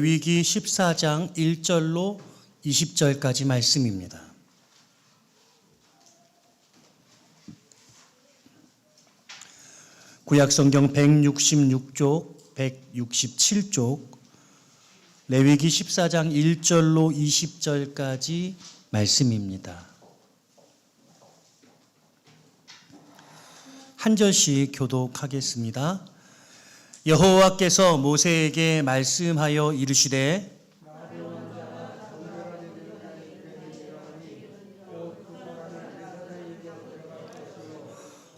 레위기 14장 1절로 20절까지 말씀입니다. 구약성경 166쪽, 167쪽, 레위기 14장 1절로 20절까지 말씀입니다. 한 절씩 교독하겠습니다. 여호와께서 모세에게 말씀하여 이르시되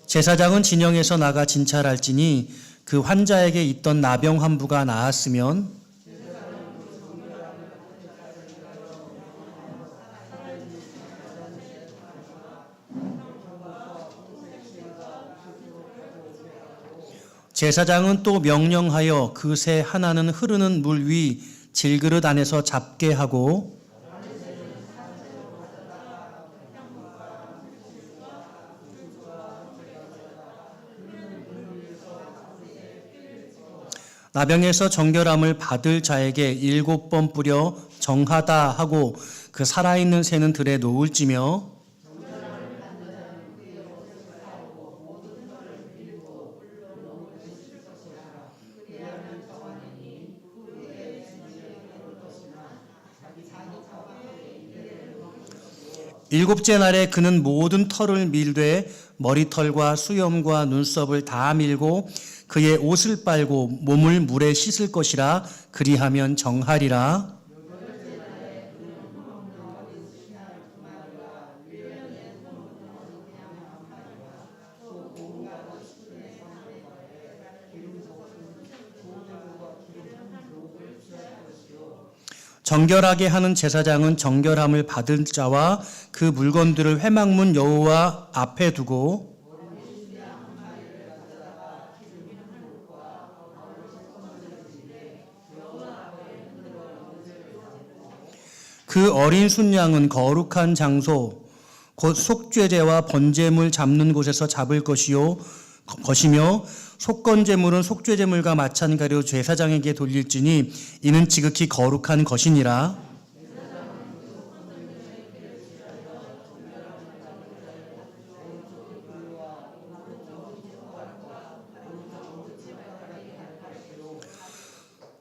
제사장은 진영에서 나가 진찰할지니 그 환자에게 있던 나병 한 부가 나았으면 제사장은 또 명령하여 그 새 하나는 흐르는 물 위 질그릇 안에서 잡게 하고 나병에서 정결함을 받을 자에게 7번 뿌려 정하다 하고 그 살아있는 새는 들에 놓을지며 일곱째 날에 그는 모든 털을 밀되 머리털과 수염과 눈썹을 다 밀고 그의 옷을 빨고 몸을 물에 씻을 것이라 그리하면 정하리라. 정결하게 하는 제사장은 정결함을 받은 자와 그 물건들을 회막문 여호와 앞에 두고 그 어린 순양은 거룩한 장소 곧 속죄제와 번제물 잡는 곳에서 잡을 것이며 속건제물은 속죄제물과 마찬가지로 제사장에게 돌릴지니 이는 지극히 거룩한 것이니라.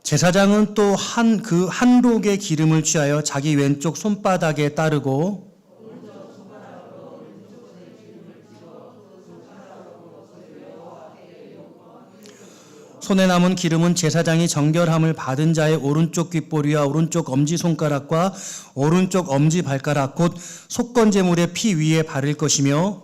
제사장은 또 한 록의 기름을 취하여 자기 왼쪽 손바닥에 따르고 손에 남은 기름은 제사장이 정결함을 받은 자의 오른쪽 귓보리와 오른쪽 엄지손가락과 오른쪽 엄지발가락 곧 속건제물의 피 위에 바를 것이며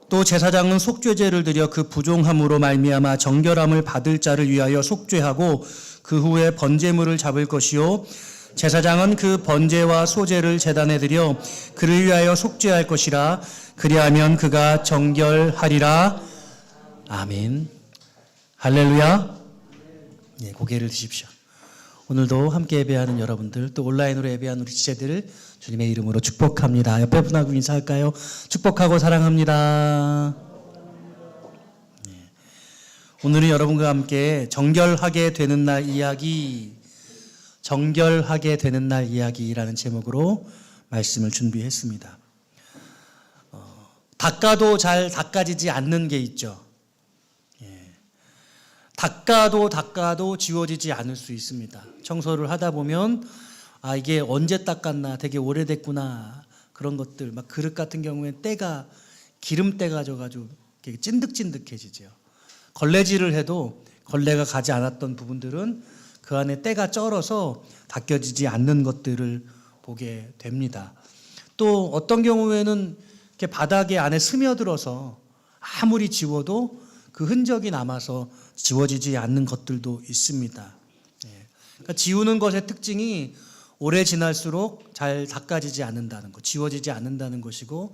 또 제사장은 속죄제를 드려 그 부종함으로 말미암아 정결함을 받을 자를 위하여 속죄하고 그 후에 번제물을 잡을 것이요 제사장은 그 번제와 소제를 제단에 드려 그를 위하여 속죄할 것이라. 그리하면 그가 정결하리라. 아멘. 할렐루야. 네, 고개를 드십시오. 오늘도 함께 예배하는 여러분들 또 온라인으로 예배하는 우리 지체들을 주님의 이름으로 축복합니다. 옆에 분하고 인사할까요? 축복하고 사랑합니다. 네. 오늘은 여러분과 함께 정결하게 되는 날 이야기 정결하게 되는 날 이야기라는 제목으로 말씀을 준비했습니다. 닦아도 잘 닦아지지 않는 게 있죠. 닦아도 지워지지 않을 수 있습니다. 청소를 하다 보면 이게 언제 닦았나 되게 오래됐구나 그런 것들 막 그릇 같은 경우에 때가 기름때가 져가지고 찐득찐득해지죠. 걸레질을 해도 걸레가 가지 않았던 부분들은 그 안에 때가 쩔어서 닦여지지 않는 것들을 보게 됩니다. 또 어떤 경우에는 이렇게 바닥에 안에 스며들어서 아무리 지워도 그 흔적이 남아서 지워지지 않는 것들도 있습니다. 그러니까 지우는 것의 특징이 오래 지날수록 잘 닦아지지 않는다는 것, 지워지지 않는다는 것이고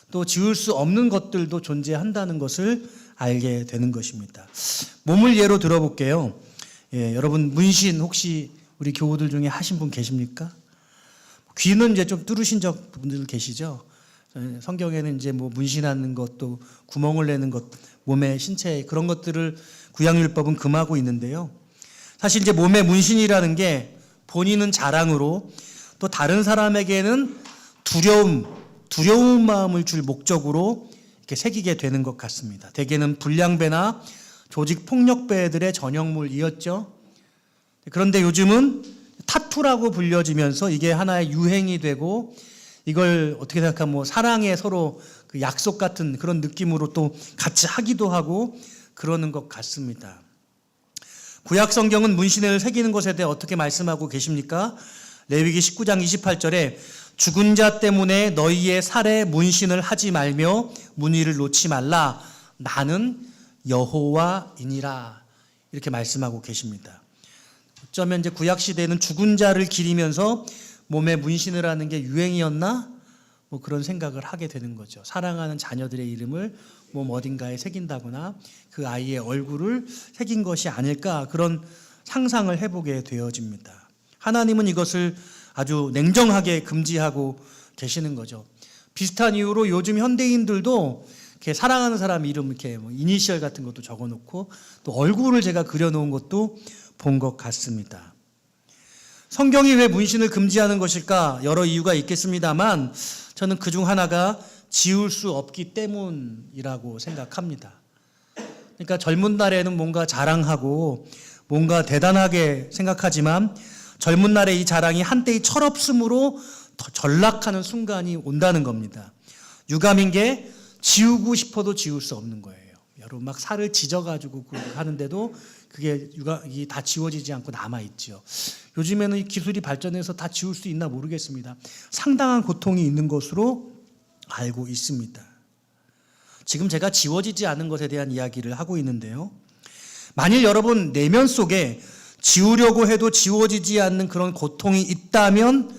또 지울 수 없는 것들도 존재한다는 것을 알게 되는 것입니다. 몸을 예로 들어볼게요. 여러분 문신 혹시 우리 교우들 중에 하신 분 계십니까? 귀는 이제 좀 뚫으신 분들 계시죠? 성경에는 이제 뭐 문신하는 것도 구멍을 내는 것, 몸의 신체 그런 것들을 구약율법은 금하고 있는데요. 사실 이제 몸의 문신이라는 게 본인은 자랑으로 또 다른 사람에게는 두려운 마음을 줄 목적으로 이렇게 새기게 되는 것 같습니다. 대개는 불량배나 조직 폭력배들의 전형물이었죠. 그런데 요즘은 타투라고 불려지면서 이게 하나의 유행이 되고 이걸 어떻게 생각하면 뭐 사랑의 서로 그 약속 같은 그런 느낌으로 또 같이 하기도 하고 그러는 것 같습니다. 구약 성경은 문신을 새기는 것에 대해 어떻게 말씀하고 계십니까? 레위기 19장 28절에 죽은 자 때문에 너희의 살에 문신을 하지 말며 문의를 놓지 말라. 나는 여호와이니라. 이렇게 말씀하고 계십니다. 어쩌면 이제 구약 시대는 죽은 자를 기리면서 몸에 문신을 하는 게 유행이었나? 뭐 그런 생각을 하게 되는 거죠. 사랑하는 자녀들의 이름을 몸 어딘가에 새긴다거나 그 아이의 얼굴을 새긴 것이 아닐까 그런 상상을 해보게 되어집니다. 하나님은 이것을 아주 냉정하게 금지하고 계시는 거죠. 비슷한 이유로 요즘 현대인들도 이렇게 사랑하는 사람 이름 이렇게 뭐 이니셜 같은 것도 적어놓고 또 얼굴을 제가 그려놓은 것도 본 것 같습니다. 성경이 왜 문신을 금지하는 것일까? 여러 이유가 있겠습니다만 저는 그중 하나가 지울 수 없기 때문이라고 생각합니다. 그러니까 젊은 날에는 뭔가 자랑하고 뭔가 대단하게 생각하지만 젊은 날의 이 자랑이 한때의 철없음으로 더 전락하는 순간이 온다는 겁니다. 유감인 게 지우고 싶어도 지울 수 없는 거예요. 여러분 막 살을 찢어가지고 하는데도 그게 다 지워지지 않고 남아있죠. 요즘에는 이 기술이 발전해서 다 지울 수 있나 모르겠습니다. 상당한 고통이 있는 것으로 알고 있습니다. 지금 제가 지워지지 않은 것에 대한 이야기를 하고 있는데요. 만일 여러분 내면 속에 지우려고 해도 지워지지 않는 그런 고통이 있다면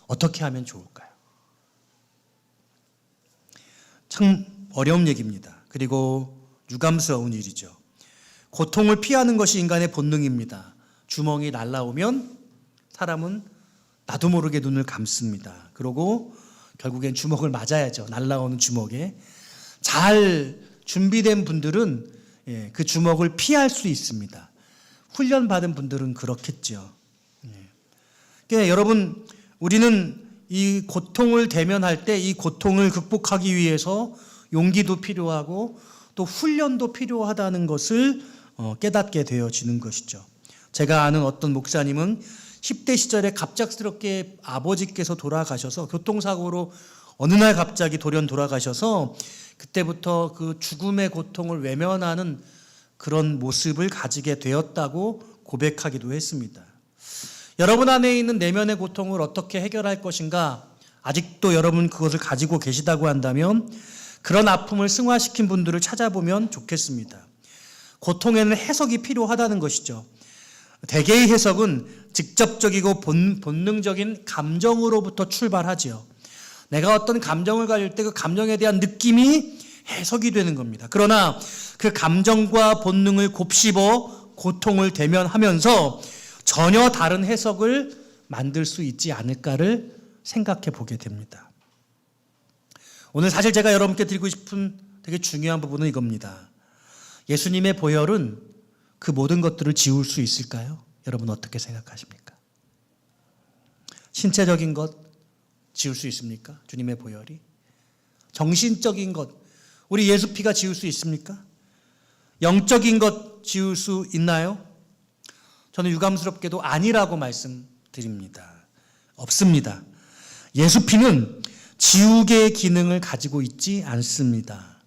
어떻게 하면 좋을까요? 참 어려운 얘기입니다. 그리고 유감스러운 일이죠. 고통을 피하는 것이 인간의 본능입니다. 주먹이 날아오면 사람은 나도 모르게 눈을 감습니다. 그러고 결국엔 주먹을 맞아야죠. 날아오는 주먹에. 잘 준비된 분들은 그 주먹을 피할 수 있습니다. 훈련받은 분들은 그렇겠죠. 그러니까 여러분 우리는 이 고통을 대면할 때 이 고통을 극복하기 위해서 용기도 필요하고 또 훈련도 필요하다는 것을 깨닫게 되어지는 것이죠. 제가 아는 어떤 목사님은 10대 시절에 갑작스럽게 아버지께서 돌아가셔서 교통사고로 어느 날 갑자기 돌연 돌아가셔서 그때부터 그 죽음의 고통을 외면하는 그런 모습을 가지게 되었다고 고백하기도 했습니다. 여러분 안에 있는 내면의 고통을 어떻게 해결할 것인가? 아직도 여러분 그것을 가지고 계시다고 한다면 그런 아픔을 승화시킨 분들을 찾아보면 좋겠습니다. 고통에는 해석이 필요하다는 것이죠. 대개의 해석은 직접적이고 본능적인 감정으로부터 출발하죠. 내가 어떤 감정을 가질 때 그 감정에 대한 느낌이 해석이 되는 겁니다. 그러나 그 감정과 본능을 곱씹어 고통을 대면하면서 전혀 다른 해석을 만들 수 있지 않을까를 생각해 보게 됩니다. 오늘 사실 제가 여러분께 드리고 싶은 되게 중요한 부분은 이겁니다. 예수님의 보혈은 그 모든 것들을 지울 수 있을까요? 여러분 어떻게 생각하십니까? 신체적인 것 지울 수 있습니까? 주님의 보혈이. 정신적인 것 우리 예수 피가 지울 수 있습니까? 영적인 것 지울 수 있나요? 저는 유감스럽게도 아니라고 말씀드립니다. 없습니다. 예수 피는 지우개의 기능을 가지고 있지 않습니다.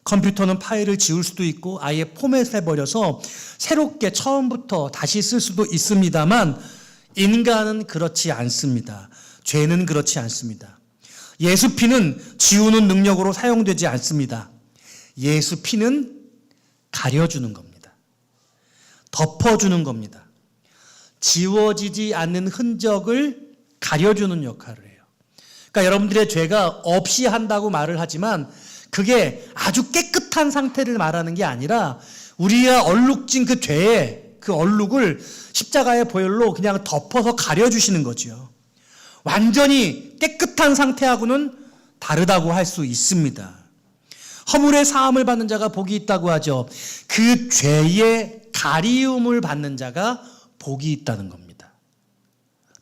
컴퓨터는 파일을 지울 수도 있고 아예 포맷해버려서 새롭게 처음부터 다시 쓸 수도 있습니다만 인간은 그렇지 않습니다. 죄는 그렇지 않습니다. 예수 피는 지우는 능력으로 사용되지 않습니다. 예수 피는 가려주는 겁니다. 덮어주는 겁니다. 지워지지 않는 흔적을 가려주는 역할을 해요. 그러니까 여러분들의 죄가 없이 한다고 말을 하지만 그게 아주 깨끗한 상태를 말하는 게 아니라 우리가 얼룩진 그 죄의 그 얼룩을 십자가의 보혈로 그냥 덮어서 가려주시는 거죠. 완전히 깨끗한 상태하고는 다르다고 할 수 있습니다. 허물의 사함을 받는 자가 복이 있다고 하죠. 그 죄의 가리움을 받는 자가 복이 있다는 겁니다.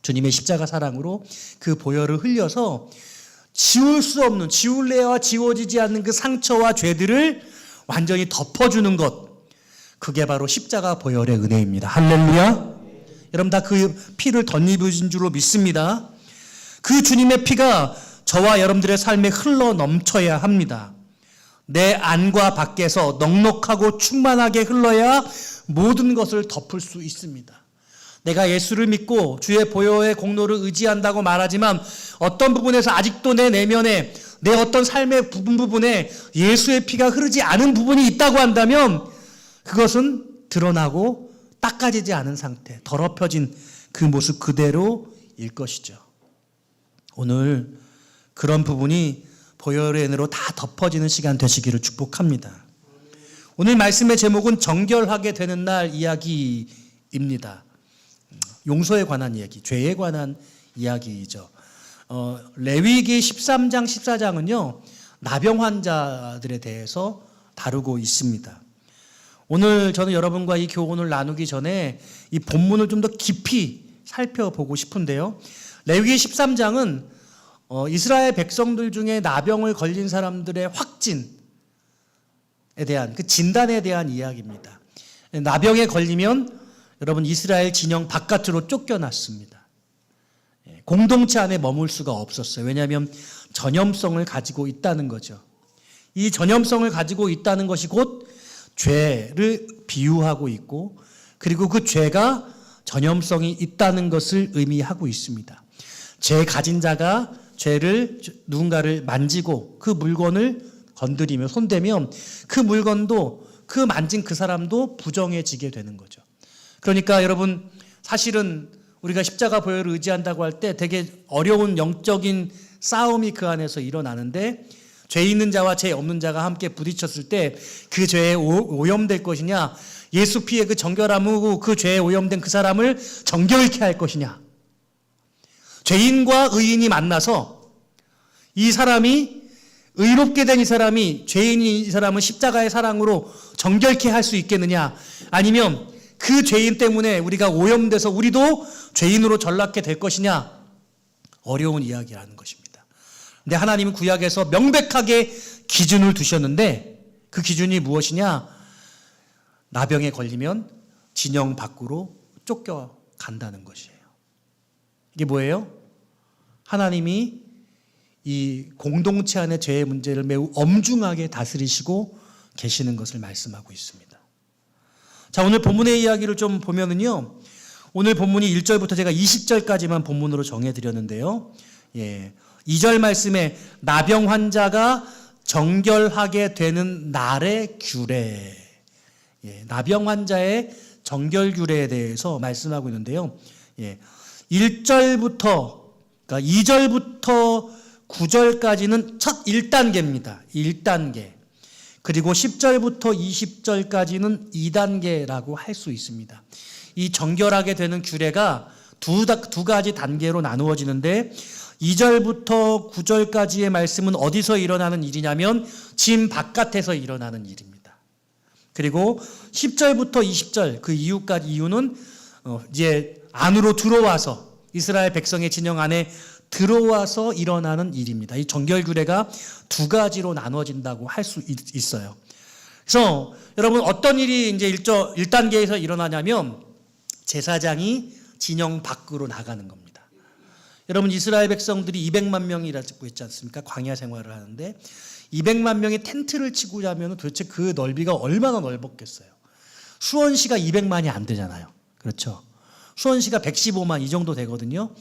주님의 십자가 사랑으로 그 보혈을 흘려서 지울 수 없는, 지울래야 지워지지 않는 그 상처와 죄들을 완전히 덮어주는 것, 그게 바로 십자가 보혈의 은혜입니다. 할렐루야. 여러분 다 그 피를 덧입으신 줄로 믿습니다. 그 주님의 피가 저와 여러분들의 삶에 흘러 넘쳐야 합니다. 내 안과 밖에서 넉넉하고 충만하게 흘러야 모든 것을 덮을 수 있습니다. 내가 예수를 믿고 주의 보혈의 공로를 의지한다고 말하지만 어떤 부분에서 아직도 내 내면에, 내 어떤 삶의 부분에 예수의 피가 흐르지 않은 부분이 있다고 한다면 그것은 드러나고 닦아지지 않은 상태, 더럽혀진 그 모습 그대로일 것이죠. 오늘 그런 부분이 보혈의 은혜로 다 덮어지는 시간 되시기를 축복합니다. 오늘 말씀의 제목은 정결하게 되는 날 이야기입니다. 용서에 관한 이야기, 죄에 관한 이야기이죠. 레위기 13장, 14장은요, 나병 환자들에 대해서 다루고 있습니다. 오늘 저는 여러분과 이 교훈을 나누기 전에 이 본문을 좀 더 깊이 살펴보고 싶은데요. 레위기 13장은 이스라엘 백성들 중에 나병을 걸린 사람들의 확진에 대한, 그 진단에 대한 이야기입니다. 나병에 걸리면 여러분 이스라엘 진영 바깥으로 쫓겨났습니다. 공동체 안에 머물 수가 없었어요. 왜냐하면 전염성을 가지고 있다는 거죠. 이 전염성을 가지고 있다는 것이 곧 죄를 비유하고 있고, 그리고 그 죄가 전염성이 있다는 것을 의미하고 있습니다. 죄 가진 자가 죄를, 누군가를 만지고 그 물건을 건드리며 손대면 그 물건도, 그 만진 그 사람도 부정해지게 되는 거죠. 그러니까 여러분, 사실은 우리가 십자가 보혈을 의지한다고 할 때 되게 어려운 영적인 싸움이 그 안에서 일어나는데, 죄 있는 자와 죄 없는 자가 함께 부딪혔을 때 그 죄에 오염될 것이냐, 예수 피의 그 정결함으로 그 죄에 오염된 그 사람을 정결케 할 것이냐, 죄인과 의인이 만나서 이 사람이, 의롭게 된 이 사람이 죄인인 이 사람을 십자가의 사랑으로 정결케 할 수 있겠느냐, 아니면 그 죄인 때문에 우리가 오염돼서 우리도 죄인으로 전락해 될 것이냐, 어려운 이야기라는 것입니다. 근데 하나님은 구약에서 명백하게 기준을 두셨는데, 그 기준이 무엇이냐? 나병에 걸리면 진영 밖으로 쫓겨간다는 것이에요. 이게 뭐예요? 하나님이 이 공동체 안의 죄의 문제를 매우 엄중하게 다스리시고 계시는 것을 말씀하고 있습니다. 자, 오늘 본문의 이야기를 좀 보면은요, 오늘 본문이 1절부터 제가 20절까지만 본문으로 정해드렸는데요. 2절 말씀에 나병 환자가 정결하게 되는 날의 규례, 나병 환자의 정결 규례에 대해서 말씀하고 있는데요. 1절부터, 그러니까 2절부터 9절까지는 첫 1단계입니다. 1단계. 그리고 10절부터 20절까지는 2단계라고 할 수 있습니다. 이 정결하게 되는 규례가 두 가지 단계로 나누어지는데, 2절부터 9절까지의 말씀은 어디서 일어나는 일이냐면 진 바깥에서 일어나는 일입니다. 그리고 10절부터 20절, 그 이유는 이제 안으로 들어와서 이스라엘 백성의 진영 안에 들어와서 일어나는 일입니다. 이 정결 규례가 두 가지로 나눠진다고 할 수 있어요. 그래서 여러분, 어떤 일이 이제 1단계에서 일어나냐면 제사장이 진영 밖으로 나가는 겁니다. 여러분, 이스라엘 백성들이 200만 명이라고 했지 않습니까? 광야 생활을 하는데 200만 명이 텐트를 치고 자면 도대체 그 넓이가 얼마나 넓었겠어요? 수원시가 200만이 안 되잖아요. 그렇죠? 수원시가 115만 이 정도 되거든요.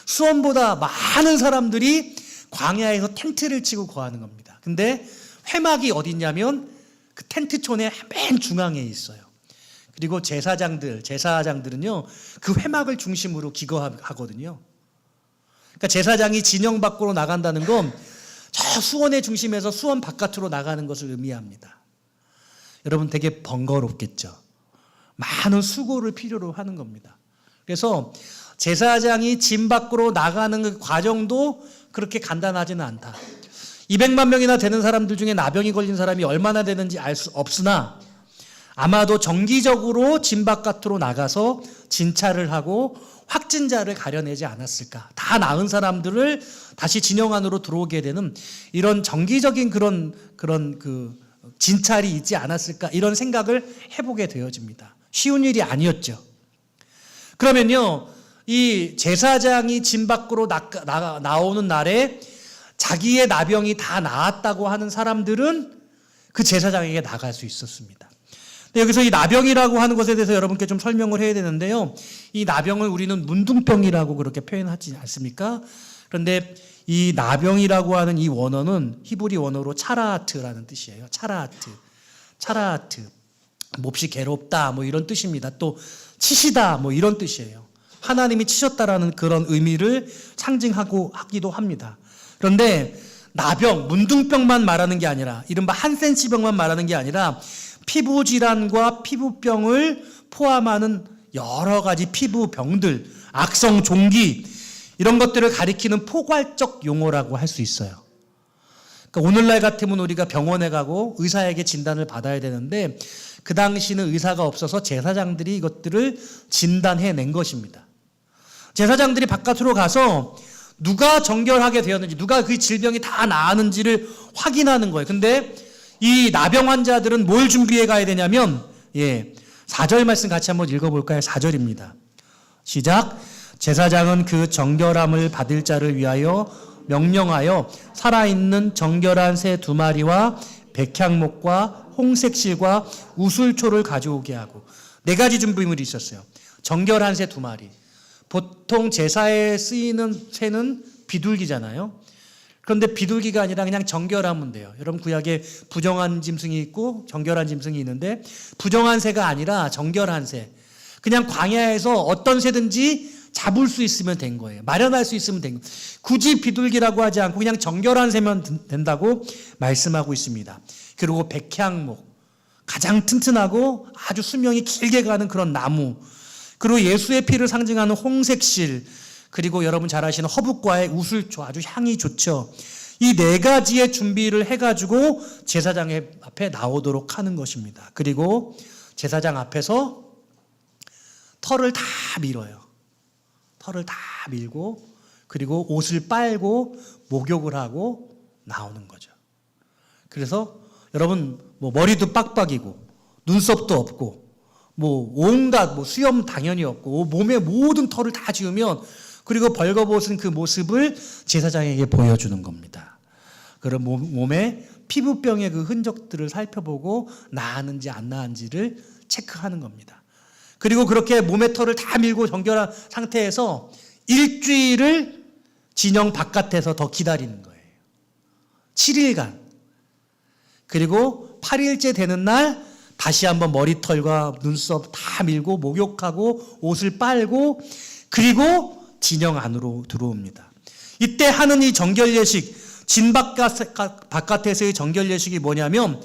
수원보다 많은 사람들이 광야에서 텐트를 치고 거하는 겁니다. 근데 회막이 어디냐면 그 텐트촌의 맨 중앙에 있어요. 그리고 제사장들은요, 그 회막을 중심으로 기거하거든요. 그러니까 제사장이 진영 밖으로 나간다는 건 저 수원의 중심에서 수원 바깥으로 나가는 것을 의미합니다. 여러분, 되게 번거롭겠죠. 많은 수고를 필요로 하는 겁니다. 그래서 제사장이 진 밖으로 나가는 그 과정도 그렇게 간단하지는 않다. 200만 명이나 되는 사람들 중에 나병이 걸린 사람이 얼마나 되는지 알 수 없으나 아마도 정기적으로 진 바깥으로 나가서 진찰을 하고 확진자를 가려내지 않았을까. 다 나은 사람들을 다시 진영 안으로 들어오게 되는 이런 정기적인 그런 그 진찰이 있지 않았을까, 이런 생각을 해보게 되어집니다. 쉬운 일이 아니었죠. 그러면요, 이 제사장이 진 밖으로 나오는 날에 자기의 나병이 다 나았다고 하는 사람들은 그 제사장에게 나갈 수 있었습니다. 여기서 이 나병이라고 하는 것에 대해서 여러분께 좀 설명을 해야 되는데요. 이 나병을 우리는 문둥병이라고 그렇게 표현하지 않습니까? 그런데 이 나병이라고 하는 이 원어는 히브리 원어로 차라하트라는 뜻이에요. 차라하트. 몹시 괴롭다 뭐 이런 뜻입니다. 또 치시다 뭐 이런 뜻이에요. 하나님이 치셨다라는 그런 의미를 상징하고 하기도 합니다. 그런데 나병, 문둥병만 말하는 게 아니라, 이른바 한센시병만 말하는 게 아니라 피부질환과 피부병을 포함하는 여러 가지 피부병들, 악성 종기, 이런 것들을 가리키는 포괄적 용어라고 할 수 있어요. 그러니까 오늘날 같으면 우리가 병원에 가고 의사에게 진단을 받아야 되는데 그 당시는 의사가 없어서 제사장들이 이것들을 진단해낸 것입니다. 제사장들이 바깥으로 가서 누가 정결하게 되었는지, 누가 그 질병이 다 나았는지를 확인하는 거예요. 근데 이 나병 환자들은 뭘 준비해 가야 되냐면, 4절 말씀 같이 한번 읽어볼까요? 4절입니다. 시작. 제사장은 그 정결함을 받을 자를 위하여 명령하여 살아있는 정결한 새 2마리와 백향목과 홍색실과 우슬초를 가져오게 하고, 4가지 준비물이 있었어요. 정결한 새 2마리. 보통 제사에 쓰이는 새는 비둘기잖아요. 그런데 비둘기가 아니라 그냥 정결하면 돼요. 여러분 구약에 부정한 짐승이 있고 정결한 짐승이 있는데, 부정한 새가 아니라 정결한 새. 그냥 광야에서 어떤 새든지 잡을 수 있으면 된 거예요. 마련할 수 있으면 된 거예요. 굳이 비둘기라고 하지 않고 그냥 정결한 새면 된다고 말씀하고 있습니다. 그리고 백향목, 가장 튼튼하고 아주 수명이 길게 가는 그런 나무, 그리고 예수의 피를 상징하는 홍색실, 그리고 여러분 잘 아시는 허브과의 우슬초, 아주 향이 좋죠. 이 4가지의 준비를 해가지고 제사장 앞에 나오도록 하는 것입니다. 그리고 제사장 앞에서 털을 다 밀어요. 털을 다 밀고, 그리고 옷을 빨고 목욕을 하고 나오는 거죠. 그래서 여러분 머리도 빡빡이고 눈썹도 없고 온갖 수염 당연히 없고 몸에 모든 털을 다 지우면, 그리고 벌거벗은 그 모습을 제사장에게 보여주는 겁니다. 그럼 몸에 피부병의 그 흔적들을 살펴보고 나았는지 안 나았는지를 체크하는 겁니다. 그리고 그렇게 몸의 털을 다 밀고 정결한 상태에서 일주일을 진영 바깥에서 더 기다리는 거예요. 7일간. 그리고 8일째 되는 날 다시 한번 머리털과 눈썹 다 밀고 목욕하고 옷을 빨고, 그리고 진영 안으로 들어옵니다. 이때 하는 이 정결 예식, 진 바깥에서의 정결 예식이 뭐냐면,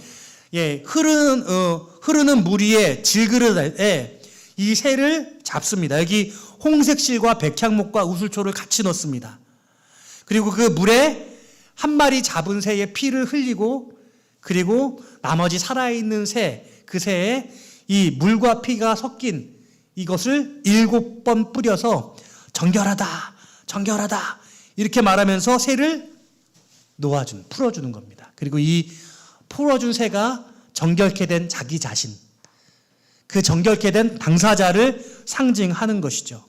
흐르는 물 위에 질그릇에 이 새를 잡습니다. 여기 홍색실과 백향목과 우슬초를 같이 넣습니다. 그리고 그 물에 한 마리 잡은 새의 피를 흘리고, 그리고 나머지 살아있는 새, 그 새에 이 물과 피가 섞인 이것을 7번 뿌려서 정결하다, 정결하다 이렇게 말하면서 새를 풀어주는 겁니다. 그리고 이 풀어준 새가 정결케 된 자기 자신, 그 정결케 된 당사자를 상징하는 것이죠.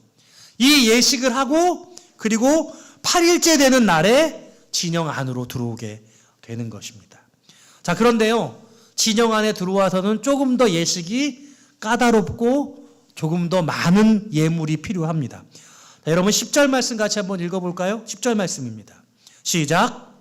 이 예식을 하고, 그리고 8일째 되는 날에 진영 안으로 들어오게 되는 것입니다. 자, 그런데요, 진영 안에 들어와서는 조금 더 예식이 까다롭고 조금 더 많은 예물이 필요합니다. 자, 여러분 10절 말씀 같이 한번 읽어볼까요? 10절 말씀입니다. 시작.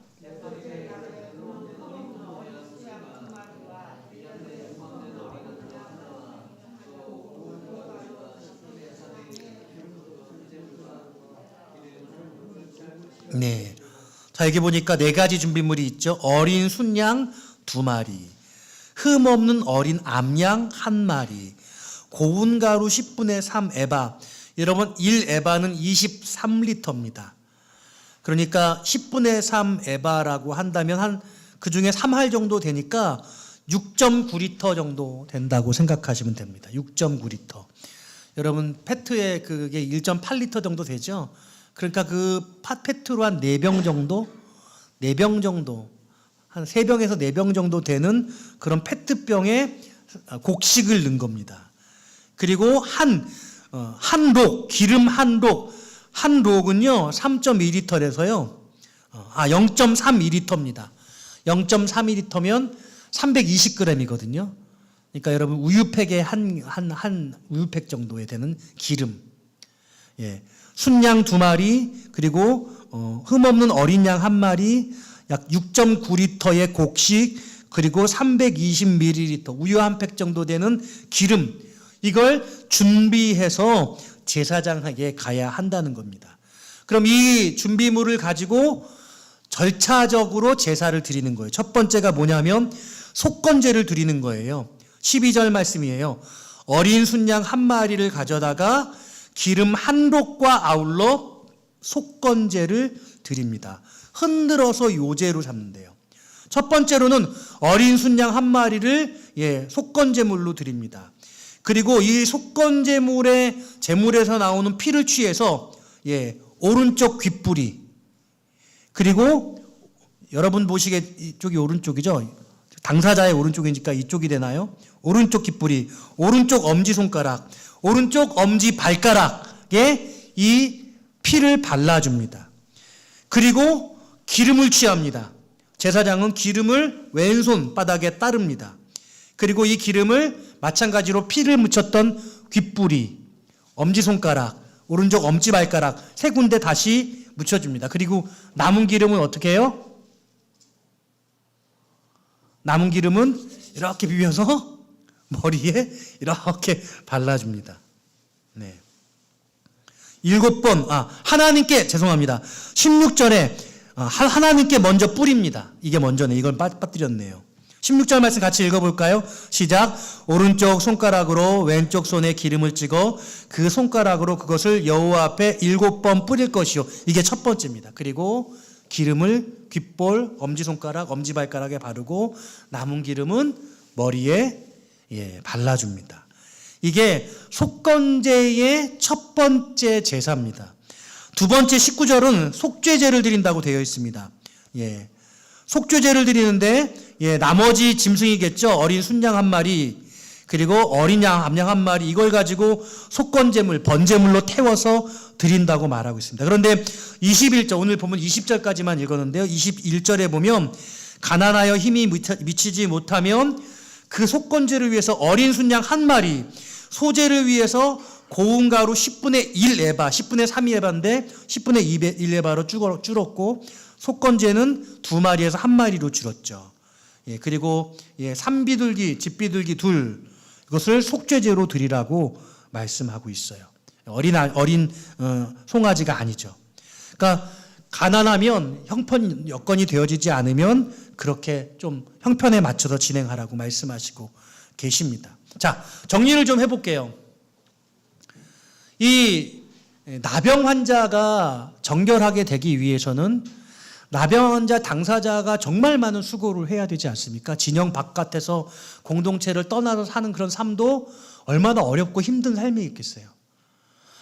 네. 자, 여기 보니까 4가지 준비물이 있죠. 어린 순양 2마리, 흠 없는 어린 암양 1마리, 고운 가루 10분의 3 에바. 여러분 1에바는 23리터입니다. 그러니까 10분의 3 에바라고 한다면 그 중에 3할 정도 되니까 6.9리터 정도 된다고 생각하시면 됩니다. 6.9리터. 여러분 페트에 그게 1.8리터 정도 되죠. 그러니까 그 페트로 한 4병 정도, 4병 정도, 한 3병에서 4병 정도 되는 그런 페트병에 곡식을 넣은 겁니다. 그리고 한 록, 기름 한 록은요 3.2리터래서요. 0.32리터입니다. 0.32리터면 320g이거든요. 그러니까 여러분 우유팩에 한 우유팩 정도에 되는 기름. 예. 순양 2마리, 그리고 흠없는 어린 양 1마리, 약 6.9리터의 곡식, 그리고 320ml 우유 한 팩 정도 되는 기름. 이걸 준비해서 제사장에게 가야 한다는 겁니다. 그럼 이 준비물을 가지고 절차적으로 제사를 드리는 거예요. 첫 번째가 뭐냐면 속건제를 드리는 거예요. 12절 말씀이에요. 어린 순양 1마리를 가져다가 기름 1록과 아울러 속건제를 드립니다. 흔들어서 요제로 잡는데요. 첫 번째로는 어린 순양 1마리를 속건제물로 드립니다. 그리고 이 속건제물의 제물에서 나오는 피를 취해서 오른쪽 귓불이, 그리고 여러분 보시기에 이쪽이 오른쪽이죠. 당사자의 오른쪽이니까 이쪽이 되나요? 오른쪽 귓불이, 오른쪽 엄지손가락, 오른쪽 엄지발가락에 이 피를 발라줍니다. 그리고 기름을 취합니다. 제사장은 기름을 왼손 바닥에 따릅니다. 그리고 이 기름을 마찬가지로 피를 묻혔던 귓불이, 엄지손가락, 오른쪽 엄지발가락 3군데 다시 묻혀줍니다. 그리고 남은 기름은 어떻게 해요? 남은 기름은 이렇게 비벼서 머리에 이렇게 발라줍니다. 네. 7번, 하나님께, 죄송합니다. 16절에 하나님께 먼저 뿌립니다. 이게 먼저네. 이걸 빠뜨렸네요. 16절 말씀 같이 읽어볼까요? 시작. 오른쪽 손가락으로 왼쪽 손에 기름을 찍어 그 손가락으로 그것을 여호와 앞에 7번 뿌릴 것이요. 이게 첫 번째입니다. 그리고 기름을 귓볼, 엄지손가락, 엄지발가락에 바르고 남은 기름은 머리에 발라줍니다. 이게 속건제의 첫 번째 제사입니다. 두 번째 19절은 속죄제를 드린다고 되어 있습니다. 속죄제를 드리는데 나머지 짐승이겠죠. 어린 순양 1마리, 그리고 어린 양, 암양 1마리, 이걸 가지고 속건제물, 번제물로 태워서 드린다고 말하고 있습니다. 그런데 21절, 오늘 보면 20절까지만 읽었는데요. 21절에 보면 가난하여 힘이 미치지 못하면 그 속건제를 위해서 어린 순양 1마리, 소제를 위해서 고운 가루 10분의 1에바, 10분의 3이 에바인데 10분의 1에바로 줄었고, 속건제는 2마리에서 1마리로 줄었죠. 그리고 산비둘기, 집비둘기 둘, 이것을 속죄제로 드리라고 말씀하고 있어요. 어린 송아지가 아니죠. 그러니까 가난하면 형편 여건이 되어지지 않으면 그렇게 좀 형편에 맞춰서 진행하라고 말씀하시고 계십니다. 자, 정리를 좀 해볼게요. 이 나병 환자가 정결하게 되기 위해서는 나병 환자 당사자가 정말 많은 수고를 해야 되지 않습니까? 진영 바깥에서 공동체를 떠나서 사는 그런 삶도 얼마나 어렵고 힘든 삶이 있겠어요.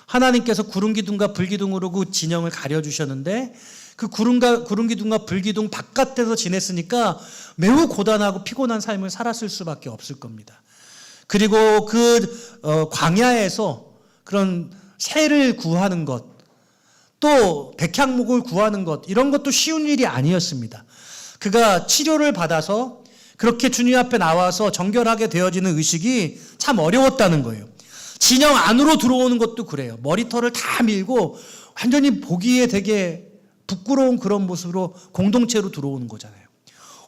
하나님께서 구름기둥과 불기둥으로 그 진영을 가려주셨는데 그 구름기둥과 불기둥 바깥에서 지냈으니까 매우 고단하고 피곤한 삶을 살았을 수밖에 없을 겁니다. 그리고 광야에서 그런 새를 구하는 것, 또 백향목을 구하는 것, 이런 것도 쉬운 일이 아니었습니다. 그가 치료를 받아서 그렇게 주님 앞에 나와서 정결하게 되어지는 의식이 참 어려웠다는 거예요. 진영 안으로 들어오는 것도 그래요. 머리털을 다 밀고 완전히 보기에 되게 부끄러운 그런 모습으로 공동체로 들어오는 거잖아요.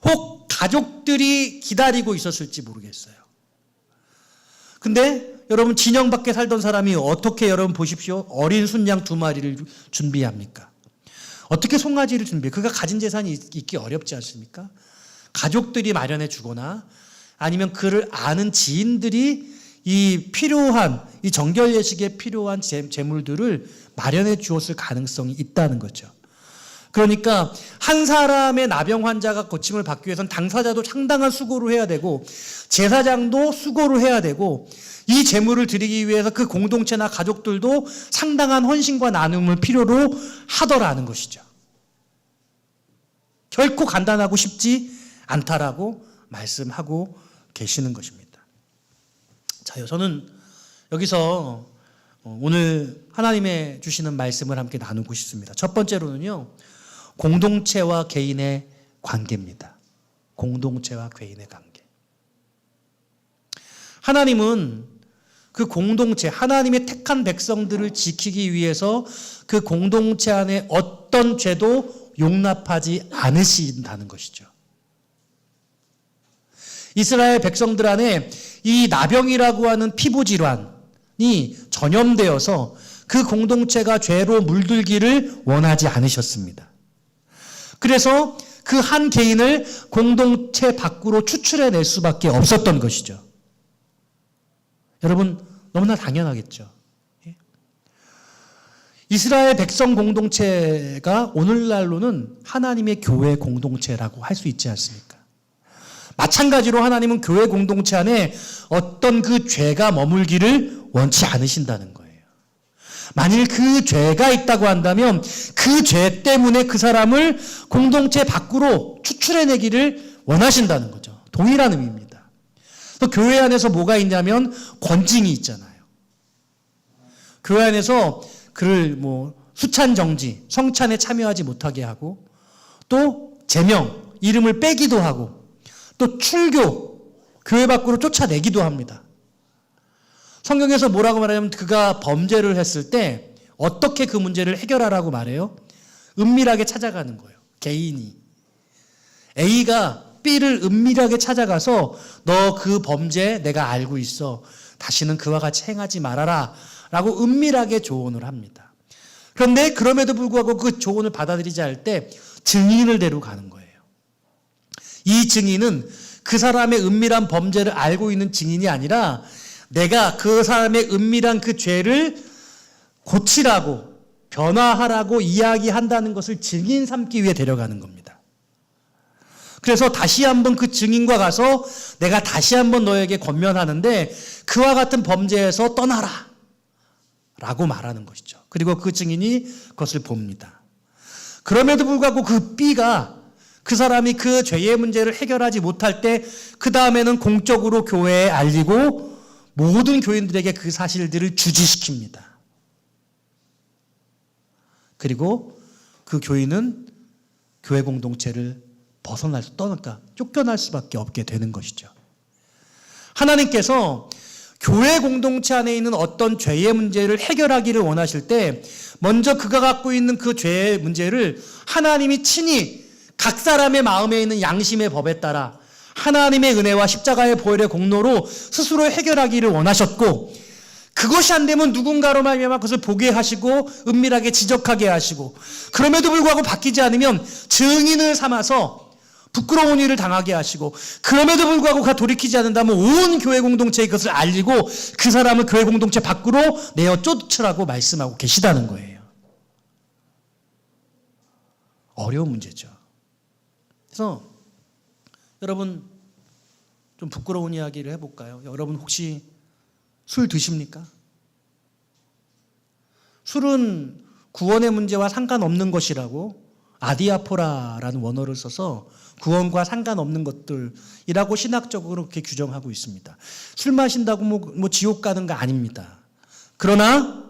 혹 가족들이 기다리고 있었을지 모르겠어요. 근데 여러분, 진영 밖에 살던 사람이 어떻게, 여러분 보십시오. 어린 순양 2마리를 준비합니까? 어떻게 송아지를 준비해요? 그가 가진 재산이 있기 어렵지 않습니까? 가족들이 마련해 주거나 아니면 그를 아는 지인들이 이 정결 예식에 필요한 재물들을 마련해 주었을 가능성이 있다는 거죠. 그러니까 한 사람의 나병 환자가 고침을 받기 위해서는 당사자도 상당한 수고를 해야 되고 제사장도 수고를 해야 되고 이 제물을 드리기 위해서 그 공동체나 가족들도 상당한 헌신과 나눔을 필요로 하더라는 것이죠. 결코 간단하고 쉽지 않다라고 말씀하고 계시는 것입니다. 자, 저는 여기서 오늘 하나님의 주시는 말씀을 함께 나누고 싶습니다. 첫 번째로는요, 공동체와 개인의 관계입니다. 공동체와 개인의 관계. 하나님은 그 공동체, 하나님의 택한 백성들을 지키기 위해서 그 공동체 안에 어떤 죄도 용납하지 않으신다는 것이죠. 이스라엘 백성들 안에 이 나병이라고 하는 피부질환이 전염되어서 그 공동체가 죄로 물들기를 원하지 않으셨습니다. 그래서 그 한 개인을 공동체 밖으로 추출해낼 수밖에 없었던 것이죠. 여러분, 너무나 당연하겠죠. 이스라엘 백성 공동체가 오늘날로는 하나님의 교회 공동체라고 할 수 있지 않습니까? 마찬가지로 하나님은 교회 공동체 안에 어떤 그 죄가 머물기를 원치 않으신다는 거예요. 만일 그 죄가 있다고 한다면 그 죄 때문에 그 사람을 공동체 밖으로 추출해내기를 원하신다는 거죠. 동일한 의미입니다. 또 교회 안에서 뭐가 있냐면 권징이 있잖아요. 교회 안에서 그를 수찬 정지, 성찬에 참여하지 못하게 하고 또 제명, 이름을 빼기도 하고 또 출교, 교회 밖으로 쫓아내기도 합니다. 성경에서 뭐라고 말하냐면 그가 범죄를 했을 때 어떻게 그 문제를 해결하라고 말해요? 은밀하게 찾아가는 거예요. 개인이. A가 B를 은밀하게 찾아가서 너 그 범죄 내가 알고 있어. 다시는 그와 같이 행하지 말아라. 라고 은밀하게 조언을 합니다. 그런데 그럼에도 불구하고 그 조언을 받아들이지 않을 때 증인을 데려가는 거예요. 이 증인은 그 사람의 은밀한 범죄를 알고 있는 증인이 아니라 내가 그 사람의 은밀한 그 죄를 고치라고 변화하라고 이야기한다는 것을 증인 삼기 위해 데려가는 겁니다. 그래서 다시 한번 그 증인과 가서 내가 다시 한번 너에게 권면하는데 그와 같은 범죄에서 떠나라 라고 말하는 것이죠. 그리고 그 증인이 그것을 봅니다. 그럼에도 불구하고 그 B가 그 사람이 그 죄의 문제를 해결하지 못할 때 그 다음에는 공적으로 교회에 알리고 모든 교인들에게 그 사실들을 주지시킵니다. 그리고 그 교인은 교회 공동체를 떠나니까 쫓겨날 수밖에 없게 되는 것이죠. 하나님께서 교회 공동체 안에 있는 어떤 죄의 문제를 해결하기를 원하실 때 먼저 그가 갖고 있는 그 죄의 문제를 하나님이 친히 각 사람의 마음에 있는 양심의 법에 따라 하나님의 은혜와 십자가의 보혈의 공로로 스스로 해결하기를 원하셨고 그것이 안 되면 누군가로 말미암아 그것을 보게 하시고 은밀하게 지적하게 하시고 그럼에도 불구하고 바뀌지 않으면 증인을 삼아서 부끄러운 일을 당하게 하시고 그럼에도 불구하고 그가 돌이키지 않는다면 온 교회 공동체에 그것을 알리고 그 사람을 교회 공동체 밖으로 내어 쫓으라고 말씀하고 계시다는 거예요. 어려운 문제죠. 그래서 여러분 좀 부끄러운 이야기를 해볼까요? 여러분 혹시 술 드십니까? 술은 구원의 문제와 상관없는 것이라고 아디아포라라는 원어를 써서 구원과 상관없는 것들이라고 신학적으로 그렇게 규정하고 있습니다. 술 마신다고 뭐 지옥 가는 거 아닙니다. 그러나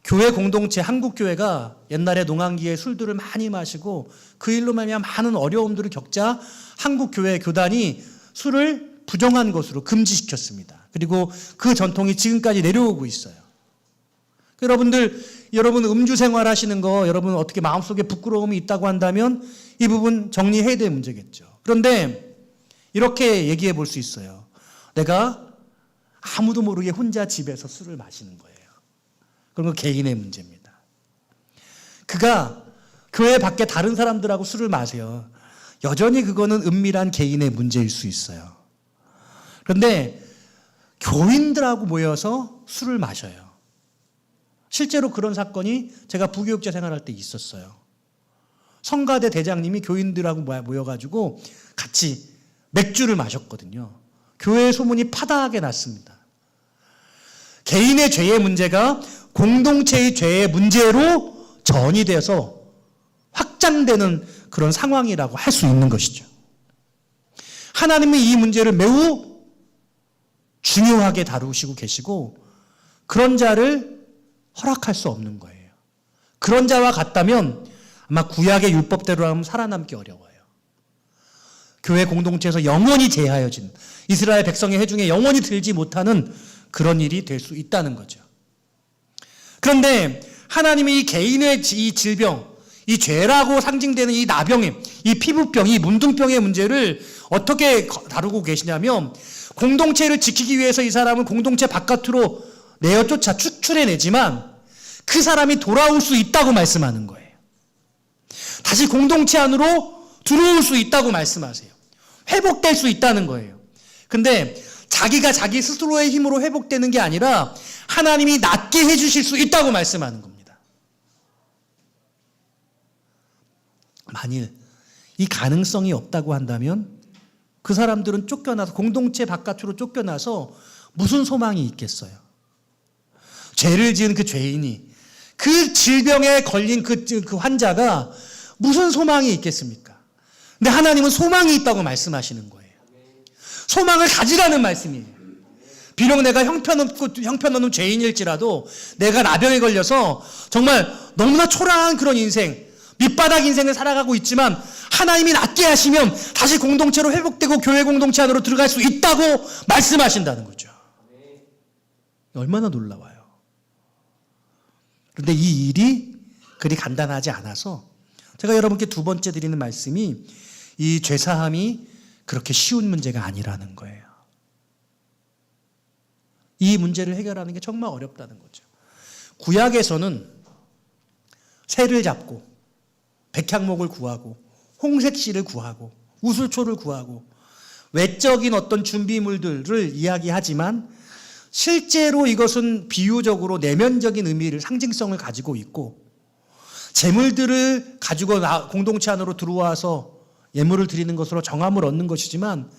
교회 공동체, 한국교회가 옛날에 농한기에 술들을 많이 마시고 그 일로 말미암아 많은 어려움들을 겪자 한국교회 교단이 술을 부정한 것으로 금지시켰습니다. 그리고 그 전통이 지금까지 내려오고 있어요. 여러분 음주 생활 하시는 거 여러분 어떻게 마음속에 부끄러움이 있다고 한다면 이 부분 정리해야 될 문제겠죠. 그런데 이렇게 얘기해 볼 수 있어요. 내가 아무도 모르게 혼자 집에서 술을 마시는 거예요. 그건 개인의 문제입니다. 그가 교회 밖에 다른 사람들하고 술을 마셔요. 여전히 그거는 은밀한 개인의 문제일 수 있어요. 그런데 교인들하고 모여서 술을 마셔요. 실제로 그런 사건이 제가 부교육자 생활할 때 있었어요. 성가대 대장님이 교인들하고 모여가지고 같이 맥주를 마셨거든요. 교회 소문이 파다하게 났습니다. 개인의 죄의 문제가 공동체의 죄의 문제로 전이돼서 확장되는 그런 상황이라고 할 수 있는 것이죠. 하나님은 이 문제를 매우 중요하게 다루시고 계시고 그런 자를 허락할 수 없는 거예요. 그런 자와 같다면 아마 구약의 율법대로라면 살아남기 어려워요. 교회 공동체에서 영원히 제하여진 이스라엘 백성의 회중에 영원히 들지 못하는 그런 일이 될 수 있다는 거죠. 그런데 하나님이 이 개인의 이 질병, 이 죄라고 상징되는 이 나병의, 이 피부병, 이 문둥병의 문제를 어떻게 다루고 계시냐면 공동체를 지키기 위해서 이 사람은 공동체 바깥으로 내어쫓아 추출해내지만 그 사람이 돌아올 수 있다고 말씀하는 거예요. 다시 공동체 안으로 들어올 수 있다고 말씀하세요. 회복될 수 있다는 거예요. 근데 자기가 자기 스스로의 힘으로 회복되는 게 아니라 하나님이 낫게 해주실 수 있다고 말씀하는 겁니다. 만일 이 가능성이 없다고 한다면 그 사람들은 쫓겨나서 공동체 바깥으로 쫓겨나서 무슨 소망이 있겠어요? 죄를 지은 그 죄인이 그 질병에 걸린 그 환자가 무슨 소망이 있겠습니까? 근데 하나님은 소망이 있다고 말씀하시는 거예요. 소망을 가지라는 말씀이에요. 비록 내가 형편없는 죄인일지라도 내가 나병에 걸려서 정말 너무나 초라한 그런 인생, 밑바닥 인생을 살아가고 있지만 하나님이 낫게 하시면 다시 공동체로 회복되고 교회 공동체 안으로 들어갈 수 있다고 말씀하신다는 거죠. 얼마나 놀라워요. 그런데 이 일이 그리 간단하지 않아서 제가 여러분께 두 번째 드리는 말씀이 이 죄사함이 그렇게 쉬운 문제가 아니라는 거예요. 이 문제를 해결하는 게 정말 어렵다는 거죠. 구약에서는 새를 잡고 백향목을 구하고 홍색실을 구하고 우슬초를 구하고 외적인 어떤 준비물들을 이야기하지만 실제로 이것은 비유적으로 내면적인 의미를 상징성을 가지고 있고 재물들을 가지고 공동체 안으로 들어와서 예물을 드리는 것으로 정함을 얻는 것이지만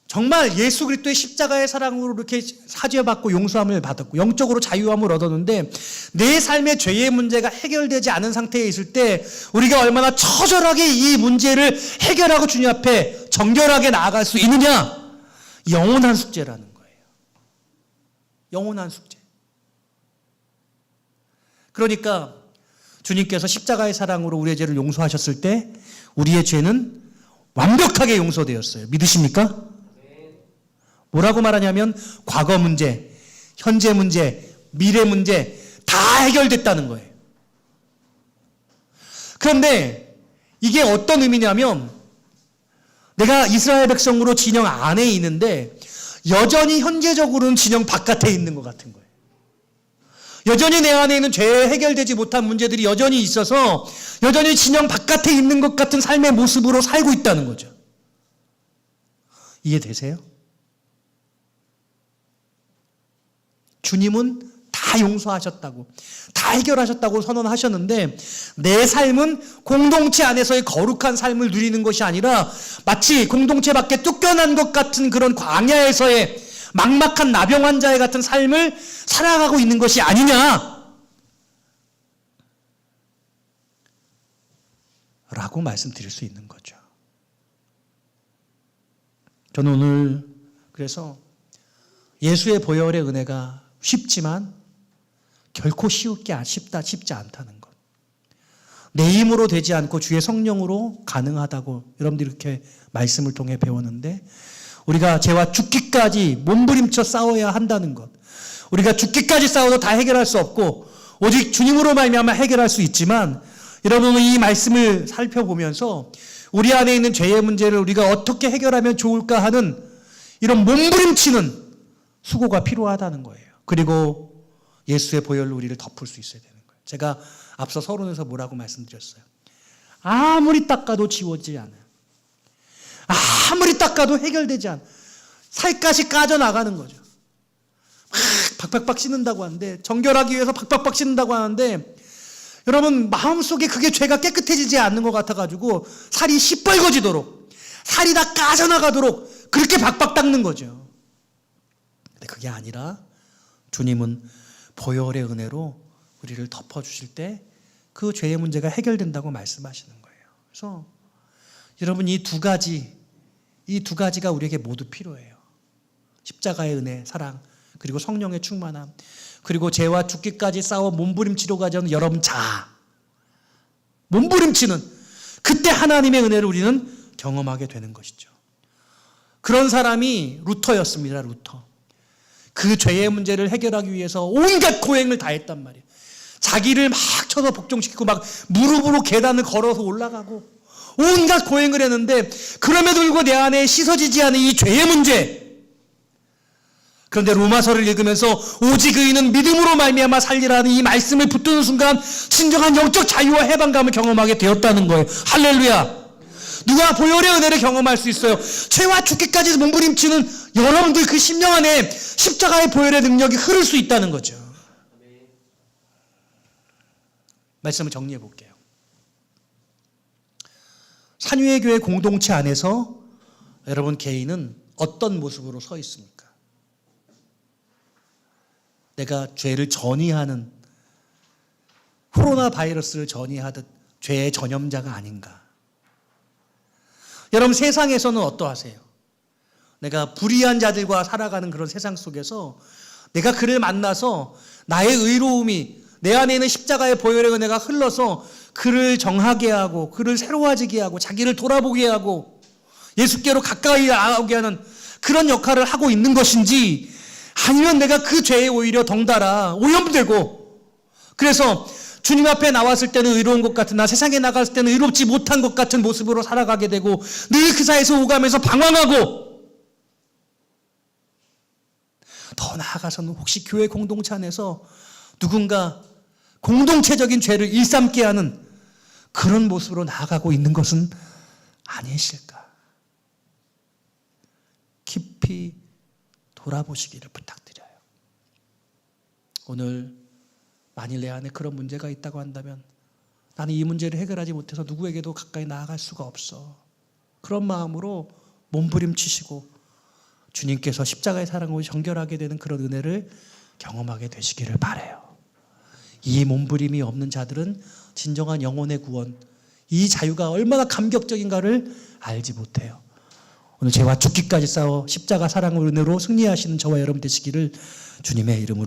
정말 예수 그리스도의 십자가의 사랑으로 이렇게 사죄받고 용서함을 받았고 영적으로 자유함을 얻었는데 내 삶의 죄의 문제가 해결되지 않은 상태에 있을 때 우리가 얼마나 처절하게 이 문제를 해결하고 주님 앞에 정결하게 나아갈 수 있느냐? 영원한 숙제라는 거예요. 영원한 숙제. 그러니까 주님께서 십자가의 사랑으로 우리의 죄를 용서하셨을 때 우리의 죄는 완벽하게 용서되었어요. 믿으십니까? 뭐라고 말하냐면 과거 문제, 현재 문제, 미래 문제 다 해결됐다는 거예요. 그런데 이게 어떤 의미냐면 내가 이스라엘 백성으로 진영 안에 있는데 여전히 현재적으로는 진영 바깥에 있는 것 같은 거예요. 여전히 내 안에 있는 죄에 해결되지 못한 문제들이 여전히 있어서 여전히 진영 바깥에 있는 것 같은 삶의 모습으로 살고 있다는 거죠. 이해되세요? 주님은 다 용서하셨다고, 다 해결하셨다고 선언하셨는데 내 삶은 공동체 안에서의 거룩한 삶을 누리는 것이 아니라 마치 공동체 밖에 쫓겨난 것 같은 그런 광야에서의 막막한 나병 환자의 같은 삶을 살아가고 있는 것이 아니냐 라고 말씀드릴 수 있는 거죠. 저는 오늘 그래서 예수의 보혈의 은혜가 쉽지만 결코 쉽지 않다는 것. 내 힘으로 되지 않고 주의 성령으로 가능하다고 여러분들이 이렇게 말씀을 통해 배웠는데 우리가 죄와 죽기까지 몸부림쳐 싸워야 한다는 것. 우리가 죽기까지 싸워도 다 해결할 수 없고 오직 주님으로 말미암아 해결할 수 있지만 여러분은 이 말씀을 살펴보면서 우리 안에 있는 죄의 문제를 우리가 어떻게 해결하면 좋을까 하는 이런 몸부림치는 수고가 필요하다는 거예요. 그리고 예수의 보혈로 우리를 덮을 수 있어야 되는 거예요. 제가 앞서 서론에서 뭐라고 말씀드렸어요. 아무리 닦아도 지워지지 않아요. 아무리 닦아도 해결되지 않아요. 살갗이 까져나가는 거죠. 막 박박박 씻는다고 하는데 정결하기 위해서 박박박 씻는다고 하는데 여러분 마음속에 그게 죄가 깨끗해지지 않는 것 같아가지고 살이 시뻘거지도록 살이 다 까져나가도록 그렇게 박박 닦는 거죠. 근데 그게 아니라 주님은 보혈의 은혜로 우리를 덮어주실 때 그 죄의 문제가 해결된다고 말씀하시는 거예요. 그래서 여러분 이 두 가지가 우리에게 모두 필요해요. 십자가의 은혜, 사랑, 그리고 성령의 충만함, 그리고 죄와 죽기까지 싸워 몸부림치러 가자는 여러분 자아. 몸부림치는 그때 하나님의 은혜를 우리는 경험하게 되는 것이죠. 그런 사람이 루터였습니다. 루터. 그 죄의 문제를 해결하기 위해서 온갖 고행을 다 했단 말이에요. 자기를 막 쳐서 복종시키고 막 무릎으로 계단을 걸어서 올라가고 온갖 고행을 했는데 그럼에도 불구하고 내 안에 씻어지지 않은 이 죄의 문제. 그런데 로마서를 읽으면서 오직 의인은 믿음으로 말미암아 살리라는 이 말씀을 붙드는 순간 진정한 영적 자유와 해방감을 경험하게 되었다는 거예요. 할렐루야. 누가 보혈의 은혜를 경험할 수 있어요? 죄와 죽기까지 몸부림치는 여러분들 그 심령 안에 십자가의 보혈의 능력이 흐를 수 있다는 거죠. 말씀을 정리해 볼게요. 산유의 교회 공동체 안에서 여러분 개인은 어떤 모습으로 서 있습니까? 내가 죄를 전이하는 코로나 바이러스를 전이하듯 죄의 전염자가 아닌가? 여러분 세상에서는 어떠하세요? 내가 불의한 자들과 살아가는 그런 세상 속에서 내가 그를 만나서 나의 의로움이 내 안에 있는 십자가의 보혈의 은혜가 흘러서 그를 정하게 하고 그를 새로워지게 하고 자기를 돌아보게 하고 예수께로 가까이 나오게 하는 그런 역할을 하고 있는 것인지 아니면 내가 그 죄에 오히려 덩달아 오염되고 그래서 주님 앞에 나왔을 때는 의로운 것 같으나 세상에 나갔을 때는 의롭지 못한 것 같은 모습으로 살아가게 되고 늘 그 사이에서 오가면서 방황하고 더 나아가서는 혹시 교회 공동체 안에서 누군가 공동체적인 죄를 일삼게 하는 그런 모습으로 나아가고 있는 것은 아니실까? 깊이 돌아보시기를 부탁드려요. 오늘 만일 내 안에 그런 문제가 있다고 한다면 나는 이 문제를 해결하지 못해서 누구에게도 가까이 나아갈 수가 없어. 그런 마음으로 몸부림치시고 주님께서 십자가의 사랑으로 정결하게 되는 그런 은혜를 경험하게 되시기를 바라요. 이 몸부림이 없는 자들은 진정한 영혼의 구원, 이 자유가 얼마나 감격적인가를 알지 못해요. 오늘 죄와 죽기까지 싸워 십자가 사랑의 은혜로 승리하시는 저와 여러분 되시기를 주님의 이름으로